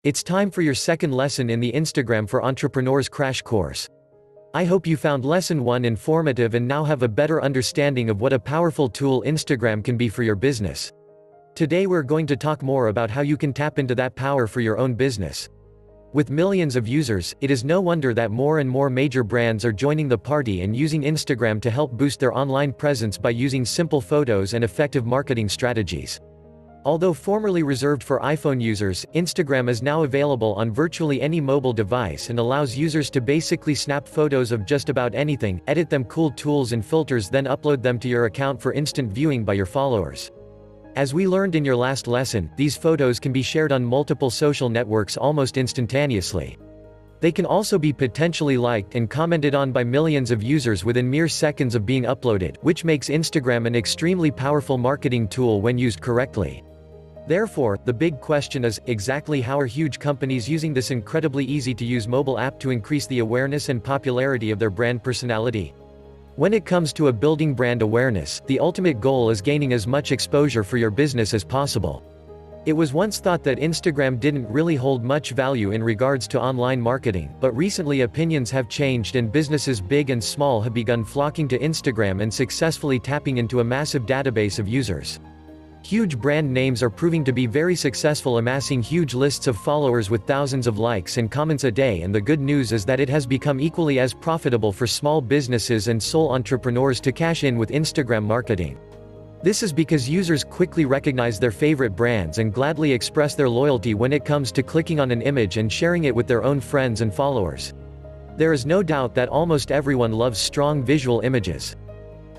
It's time for your second lesson in the Instagram for Entrepreneurs crash course. I hope you found lesson 1 informative and now have a better understanding of what a powerful tool Instagram can be for your business. Today we're going to talk more about how you can tap into that power for your own business. With millions of users, it is no wonder that more and more major brands are joining the party and using Instagram to help boost their online presence by using simple photos and effective marketing strategies. Although formerly reserved for iPhone users, Instagram is now available on virtually any mobile device and allows users to basically snap photos of just about anything, edit them, cool tools and filters, then upload them to your account for instant viewing by your followers. As we learned in your last lesson, these photos can be shared on multiple social networks almost instantaneously. They can also be potentially liked and commented on by millions of users within mere seconds of being uploaded, which makes Instagram an extremely powerful marketing tool when used correctly. Therefore, the big question is, exactly how are huge companies using this incredibly easy-to-use mobile app to increase the awareness and popularity of their brand personality? When it comes to building brand awareness, the ultimate goal is gaining as much exposure for your business as possible. It was once thought that Instagram didn't really hold much value in regards to online marketing, but recently opinions have changed and businesses big and small have begun flocking to Instagram and successfully tapping into a massive database of users. Huge brand names are proving to be very successful, amassing huge lists of followers with thousands of likes and comments a day, and the good news is that it has become equally as profitable for small businesses and sole entrepreneurs to cash in with Instagram marketing. This is because users quickly recognize their favorite brands and gladly express their loyalty when it comes to clicking on an image and sharing it with their own friends and followers. There is no doubt that almost everyone loves strong visual images.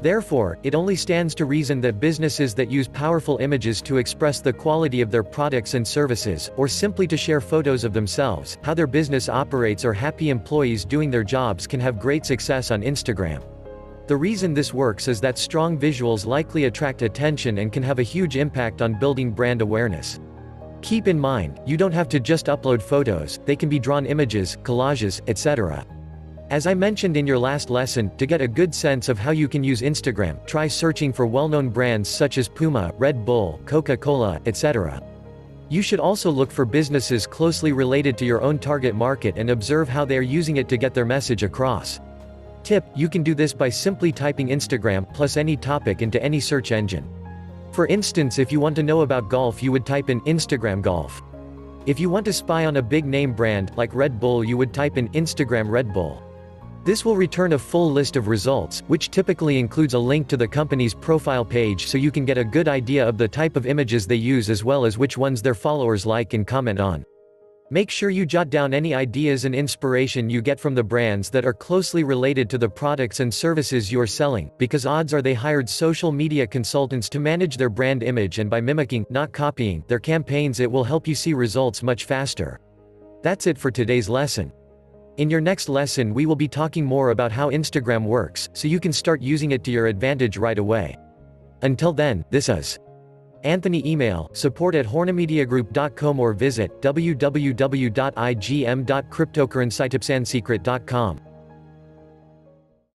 Therefore, it only stands to reason that businesses that use powerful images to express the quality of their products and services, or simply to share photos of themselves, how their business operates, or happy employees doing their jobs can have great success on Instagram. The reason this works is that strong visuals likely attract attention and can have a huge impact on building brand awareness. Keep in mind, you don't have to just upload photos, they can be drawn images, collages, etc. As I mentioned in your last lesson, to get a good sense of how you can use Instagram, try searching for well-known brands such as Puma, Red Bull, Coca-Cola, etc. You should also look for businesses closely related to your own target market and observe how they are using it to get their message across. Tip: you can do this by simply typing Instagram plus any topic into any search engine. For instance, if you want to know about golf, you would type in Instagram golf. If you want to spy on a big name brand, like Red Bull, you would type in Instagram Red Bull. This will return a full list of results, which typically includes a link to the company's profile page, so you can get a good idea of the type of images they use as well as which ones their followers like and comment on. Make sure you jot down any ideas and inspiration you get from the brands that are closely related to the products and services you are selling, because odds are they hired social media consultants to manage their brand image, and by mimicking, not copying, their campaigns, it will help you see results much faster. That's it for today's lesson. In your next lesson we will be talking more about how Instagram works, so you can start using it to your advantage right away. Until then, this is Anthony. Email support@hornamediagroup.com or visit www.igm.cryptocurrencytipsandsecret.com.